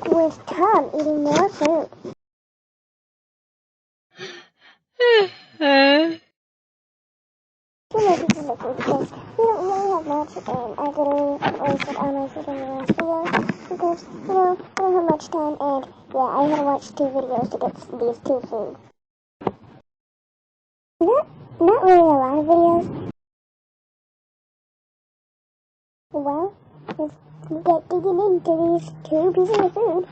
with Tom eating more food. Two more pieces of food because we don't really have much, and I literally wasted all my food in the last video because, I don't have much time, and yeah, I had to watch 2 videos to get these 2 food. Not really a lot of videos. Well, let's get digging into these 2 pieces of food.